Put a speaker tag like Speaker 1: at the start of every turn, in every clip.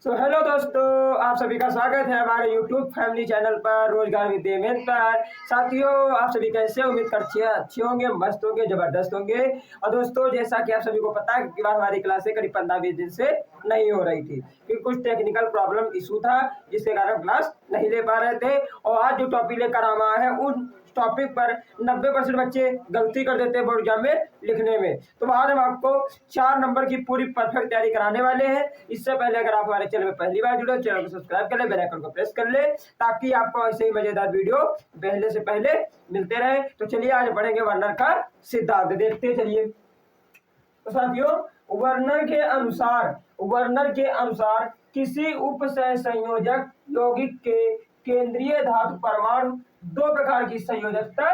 Speaker 1: Hello दोस्तों, आप सभी का स्वागत है हमारे YouTube फैमिली चैनल पर रोजगार विद मेहनत पर। साथियों, आप सभी कैसे? उम्मीद करते हैं अच्छे होंगे, मस्त होंगे, जबरदस्त होंगे। और दोस्तों, जैसा कि आप सभी को पता है कि हमारी क्लासें करीब 15-20 दिन से नहीं हो रही थी क्योंकि कुछ टेक्निकल प्रॉब्लम इशू था, जिसके कारण क्लास नहीं ले पा रहे थे। और आज जो टॉपिक लेकर आना है उन टॉपिक पर 90% बच्चे गलती कर देते हैं बोर्ड एग्जाम में लिखने में। तो आज हम आपको 4 नंबर की पूरी परफेक्ट तैयारी कराने वाले हैं। इससे पहले अगर आप हमारे चैनल में पहली बार जुड़े, चैनल को सब्सक्राइब कर ले, बेल आइकन को प्रेस कर ले, ताकि आपको ऐसे ही मजेदार वीडियो पहले से पहले मिलते रहे। तो चलिए आज पढ़ेंगे वर्नर का सिद्धांत, देखते चलिए। तो साथियों, वर्नर के अनुसार किसी उपसह संयोजक यौगिक के केंद्रीय धातु परमाणु 2 प्रकार की संयोजकता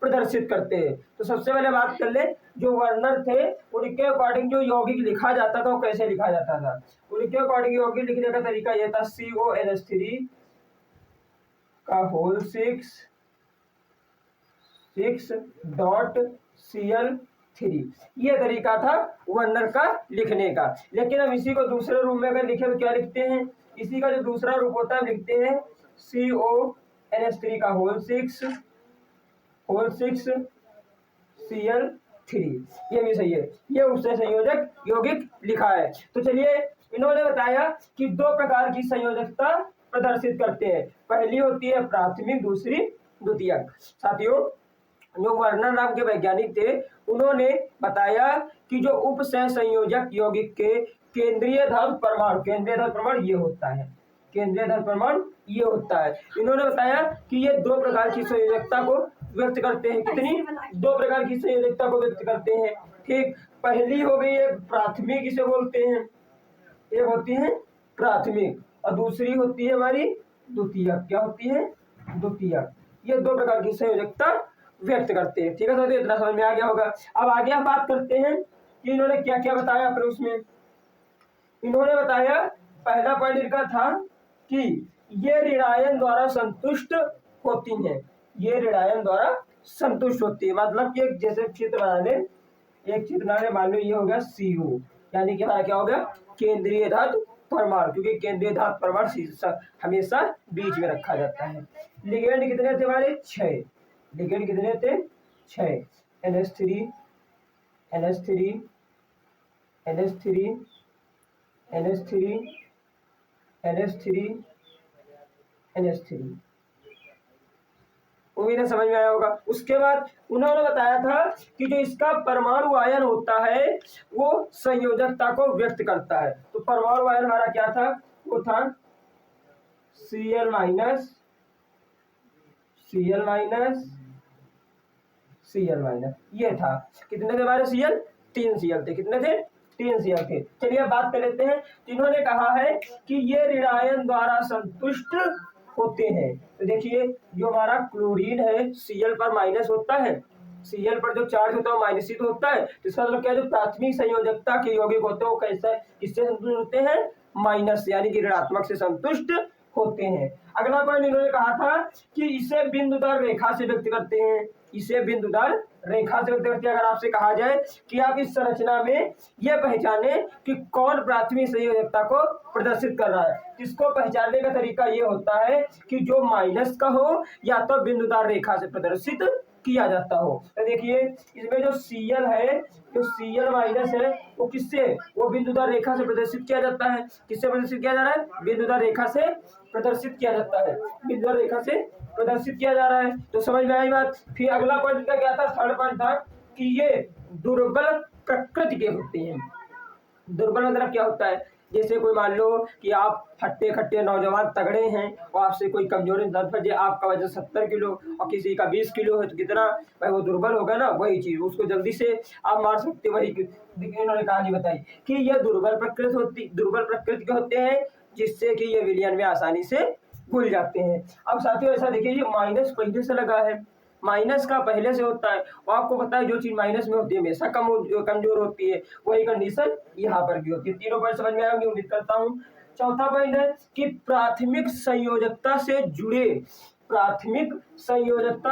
Speaker 1: प्रदर्शित करते हैं। तो सबसे पहले बात कर ले, जो वर्नर थे उनके अकॉर्डिंग जो यौगिक लिखा जाता था वो कैसे लिखा जाता था। उनके अकॉर्डिंग यौगिक लिखने का तरीका यह था CONH3 का होल 6.Cl3। ये तरीका था वर्नर का लिखने का। लेकिन हम इसी को दूसरे रूप में अगर लिखे तो क्या लिखते हैं? इसी का जो दूसरा रूप होता है लिखते हैं CONH3 का होल 6Cl3। ये भी सही है, ये उससे संयोजक यौगिक लिखा है। तो चलिए, इन्होंने बताया कि 2 प्रकार की संयोजकता प्रदर्शित करते हैं। पहली होती है प्राथमिक, दूसरी द्वितीयक। साथियों, जो वर्नर नाम के वैज्ञानिक थे उन्होंने बताया कि जो उपसह संयोजक यौगिक के केंद्रीय धातु परमाणु, केंद्रीय धातु परमाणु ये होता है, केंद्रीय धातु परमाणु ये होता है। इन्होंने बताया कि ये 2 प्रकार की संयोजकता को व्यक्त करते हैं। कितनी? 2 प्रकार की संयोजकता को व्यक्त करते हैं। ठीक, पहली हो गई एक प्राथमिक, इसे बोलते हैं, एक होती है प्राथमिक, और दूसरी होती है हमारी द्वितीयक। क्या होती है? द्वितीयक। ये 2 प्रकार की संयोजकता व्यक्त करते हैं। ठीक है दोस्तों, इतना समझ में आ गया होगा। अब आगे हम बात करते हैं कि इन्होंने क्या क्या बताया अपने उसमें। इन्होंने बताया, पहला पॉइंट इनका था कि ये ऋणायन द्वारा संतुष्ट होती हैं। ये ऋणायन द्वारा संतुष्ट होती है, मतलब कि जैसे चित्र बनाने, एक चित्र बनाने, मान लो ये हो गया CO, यानी कि हमारा क्या हो गया? केंद्रीय धातु परमाणु, क्योंकि केंद्रीय धातु परमाणु हमेशा बीच में रखा जाता है। लिगेंड कितने थे हमारे? 6। लिगेंड कितने थे? 6। NH3 NH3 NH3 NH3 NH3 NH3। उम्मीद है समझ में आया होगा। उसके बाद उन्होंने बताया था कि जो इसका परमाणु आयन होता है वो संयोजकता को व्यक्त करता है। तो परमाणु आयन हमारा क्या था? वो था Cl minus Cl minus Cl minus, ये था। कितने थे हमारे Cl? 3 Cl थे। कितने थे? 3 Cl थे। चलिए बात कर लेते हैं। इन्होंने कहा है कि ये ऋणायन द्वारा संतुष्ट होते हैं। तो देखिए, जो हमारा क्लोरीन है Cl पर माइनस होता है, Cl पर जो चार्ज होता है वो माइनस ही तो होता है। तो इसका मतलब क्या, जो प्राथमिक संयोजकता के यौगिक होते हैं वो कैसे, किससे संतुष्ट होते हैं? माइनस, यानी कि ऋणात्मक से संतुष्ट होते हैं। अगला पॉइंट इन्होंने कहा था कि इसे बिंदुदार रेखा से व्यक्त करते हैं। इसे बिंदुदार रेखा से व्यक्त करते हैं। अगर आपसे कहा जाए कि आप इस संरचना में यह पहचाने कि कौन प्राथमिक संयोजकता को प्रदर्शित कर रहा है, इसको पहचानने का तरीका ये होता है कि जो माइनस का हो या तो बिंदुदार रेखा से प्रदर्शित किया जाता हो। तो देखिए, इसमें जो Cl है, जो Cl माइनस है, वो किससे, वो बिंदुदार रेखा से प्रदर्शित किया जाता है। किससे प्रदर्शित किया जा रहा है? बिंदुदार रेखा से प्रदर्शित किया जाता है, बिंदुदार रेखा से प्रदर्शित किया जा रहा है। तो समझ में आई बात। फिर अगला पॉइंट का क्या था? थर्ड पॉइंट था कि ये दुर्बल प्रकृति के होते हैं। दुर्बल मतलब क्या होता है? जैसे कोई मान लो कि आप हट्टे खट्टे नौजवान तगड़े हैं और आपसे कोई कमजोरी दर्द है, आपका वजन 70 किलो और किसी का 20 किलो है, तो कितना भाई वो दुर्बल होगा ना। वही चीज, उसको जल्दी से आप मार सकते। वही इन्होंने कहानी बताई कि ये दुर्बल प्रकृति के होते हैं, जिससे कि ये विलयन में आसानी से घुल जाते हैं। अब साथियों ऐसा देखिए, ये माइनस पहले से लगा है, माइनस का पहले से होता है, और आपको पता है जो चीज माइनस में होती है हमेशा कमजोर होती है। वही कंडीशन यहाँ पर भी होती है। तीनों पॉइंट समझ में आएंगे, उम्मीद करता हूँ। चौथा पॉइंट है कि प्राथमिक संयोजकता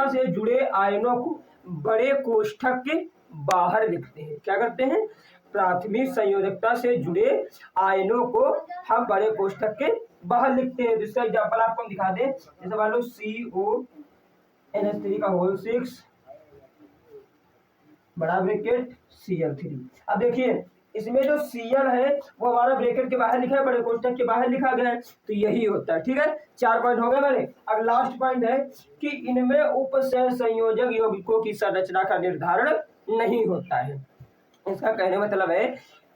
Speaker 1: से जुड़े आयनों को बड़े कोष्ठक के बाहर लिखते हैं। क्या करते हैं? प्राथमिक संयोजकता से जुड़े आयनों को हम बड़े कोष्ठक के बाहर लिखते हैं। जिसका एग्जाम्पल आपको हम दिखा दें, जैसे मान लो CONH3 का होल 6 बड़ा ब्रैकेट Cl3। अब देखिए इसमें जो Cl है वो हमारा ब्रैकेट के बाहर लिखा है, बड़े कोष्ठक के बाहर लिखा गया है, तो यही होता है। ठीक है, 4 पॉइंट हो गए मेरे। अब लास्ट पॉइंट है कि इनमें उपसह संयोजक यौगिकों की संरचना का निर्धारण नहीं होता है। इसका कहने का मतलब है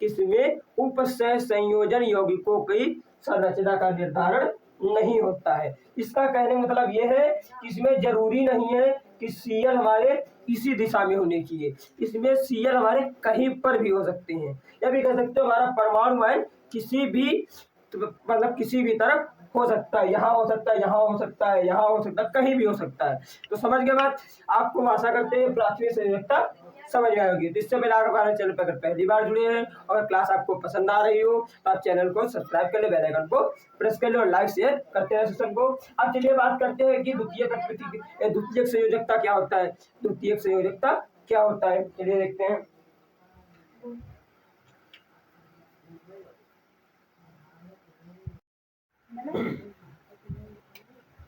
Speaker 1: कि इसमें उपसह संयोजन यौगिकों की संरचना का निर्धारण नहीं होता है। इसका कहने का मतलब यह है कि इसमें जरूरी नहीं है कि Cl हमारे इसी दिशा में होने चाहिए, इसमें Cl हमारे कहीं पर भी हो सकते हैं, या भी कह सकते हो हमारा परमाणु है किसी भी मतलब किसी भी तरफ हो सकता है, यहाँ हो सकता है, यहाँ हो सकता है, यहाँ हो सकता है, कहीं भी हो सकता है। तो समझ गए बात। आपको आशा करते हैं प्राथमिक संयोजकता समझ में आएगी। तो इससे पहले हमारे चैनल पर अगर पहली बार जुड़े हैं और क्लास आपको पसंद आ रही हो तो आप चैनल को सब्सक्राइब कर ले, बेल आइकन को प्रेस कर ले और लाइक शेयर करते हैं सेशन को। अब चलिए बात करते हैं कि द्वितीयक संयोजकता क्या होता है। द्वितीयक संयोजकता क्या होता है चलिए देखते हैं।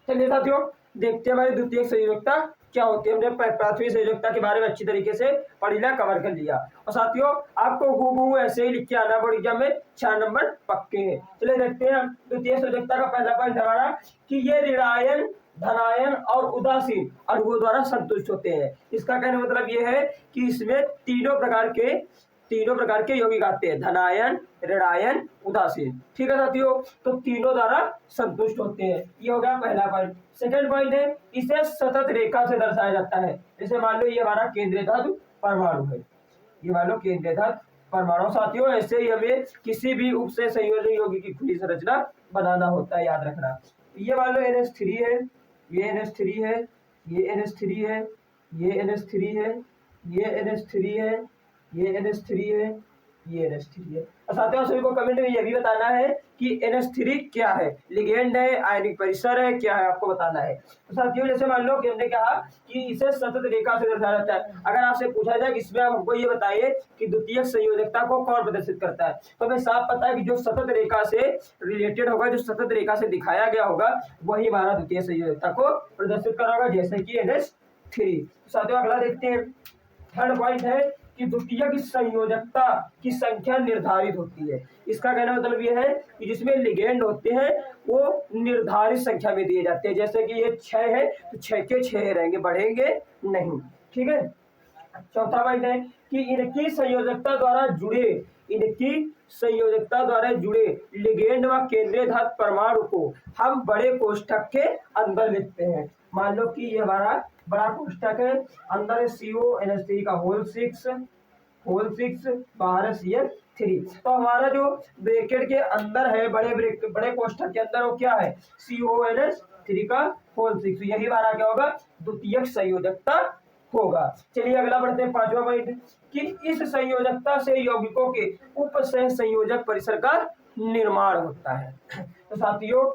Speaker 1: चलिए साथियों देखते हैं हमारी द्वितीयक संयोजकता क्या होती है। हमने प्राथमिक संयोजकता के बारे में अच्छी तरीके से पढ़ लिया, कवर कर लिया। और साथियों आपको हूबहू ऐसे ही लिख के आना बोर्ड एग्जाम में 6 नंबर पक्के हैं। चलिए देखते हैं द्वितीय संयोजकता का पहला पॉइंट हमारा कि ये ऋणायन धनायन और उदासीन अणुओं द्वारा संतुष्ट होते हैं। इसका कहने का मतलब ये है कि इसमें तीनों प्रकार के यौगिक आते हैं, धनायन ऋणायन उदासीन। ठीक है साथियों, तो तीनों द्वारा संतुष्ट होते हैं। ये हो गया पहला पॉइंट। सेकंड पॉइंट है इसे सतत रेखा से दर्शाया जाता है। जैसे मान लो ये हमारा केंद्रीय धातु परमाणु है, ये मान लो केंद्रीय धातु परमाणु। साथियों ऐसे ही हमें किसी भी उपसह संयोजन यौगिक की खुली संरचना बनाना होता है, याद रखना। ये मान लो NH3 है, ये NH3 है, ये NH3 है, ये NH3 है, ये NH3 है, ये NH3 है, ये NH3 है। और साथियों सभी को कमेंट में ये भी बताना है कि NH3 क्या है, लिगेंड है, आयनिक परिसर है, क्या है आपको बताना है। तो साथियों जैसे मान लो कि हमने कहा कि इसे सतत रेखा से दर्शाया जाता है। अगर आपसे पूछा जाए कि इसमें आप हमको ये बताइए कि द्वितीयक संयोजकता को कौन प्रदर्शित करता है, तो हमें साफ पता है कि जो सतत रेखा से रिलेटेड होगा, जो सतत रेखा से दिखाया गया होगा वही हमारा द्वितीय संयोजकता को प्रदर्शित करेगा, जैसे कि NH3। साथियों अगला देखते हैं। थर्ड पॉइंट है कि द्वितीयक संयोजकता की संख्या निर्धारित होती है। इसका कहना मतलब यह है कि जिसमें लिगेंड होते हैं वो निर्धारित संख्या में दिए जाते हैं। जैसे कि ये 6 है तो 6 के 6 रहेंगे, बढ़ेंगे नहीं। ठीक है। चौथा पॉइंट है कि इनकी संयोजकता द्वारा जुड़े लिगेंड व केंद्रीय धातु परमाणु को हम बड़े कोष्ठक के अंदर लिखते हैं। मान लो कि ये हमारा बड़ा कोष्ठक है, अंदर है CONH3 का होल 6 बाहर है Cl3। तो हमारा जो ब्रैकेट के अंदर है बड़े कोष्ठक के अंदर वो क्या है, CONH3 का होल 6। यही हमारा क्या होगा, द्वितीयक संयोजकता होगा। चलिए अगला बढ़ते हैं, पांचवा पॉइंट कि इस संयोजकता से यौगिकों के उपसह संयोजक परिसर का निर्माण होता है। तो साथियों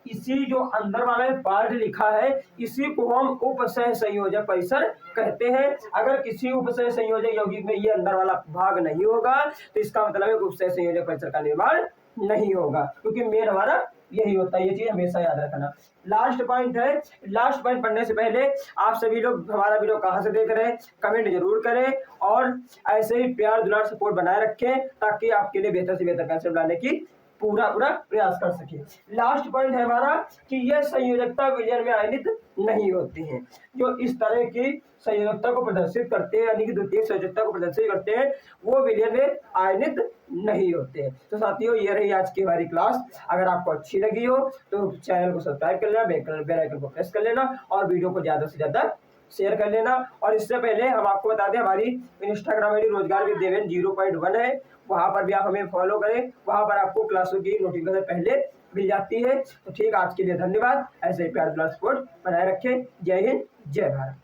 Speaker 1: इसी जो अंदर वाला पार्ट लिखा है इसी को हम उपसह संयोजक परिसर कहते हैं। अगर किसी उपसह संयोजक यौगिक में ये अंदर वाला भाग नहीं होगा तो इसका मतलब है उपसह संयोजक परिसर का निर्माण नहीं होगा, क्योंकि मेन हमारा यही होता है। ये चीज हमेशा याद रखना। लास्ट पॉइंट है, लास्ट पॉइंट पढ़ने से पहले आप सभी लोग हमारा वीडियो कहाँ से देख रहे हैं कमेंट जरूर करें और ऐसे ही प्यार दुलार सपोर्ट बनाए रखें ताकि आपके लिए बेहतर से बेहतर कंसेप्ट लाने की पूरा प्रयास कर सके। लास्ट पॉइंट है हमारा कि यह संयोजकता विलयन में आयनित नहीं होती है। जो इस तरह की संयोजकता को प्रदर्शित करते हैं यानी कि द्वितीय संयोजकता को प्रदर्शित करते हैं वो विलयन में आयनित नहीं होते हैं। तो साथियों ये रही आज की हमारी क्लास। अगर आपको अच्छी लगी हो तो चैनल को सब्सक्राइब कर लेना, बेल आइकन को प्रेस कर लेना और वीडियो को ज्यादा से ज्यादा शेयर कर लेना। और इससे पहले हम आपको बता दें हमारी इंस्टाग्राम आईडी रोजगार विद देवेन 0.1 है, वहां पर भी आप हमें फॉलो करें, वहां पर आपको क्लासों की नोटिफिकेशन पहले मिल जाती है। तो ठीक आज के लिए धन्यवाद। ऐसे ही प्यार सपोर्ट बनाए रखें। जय हिंद, जय भारत।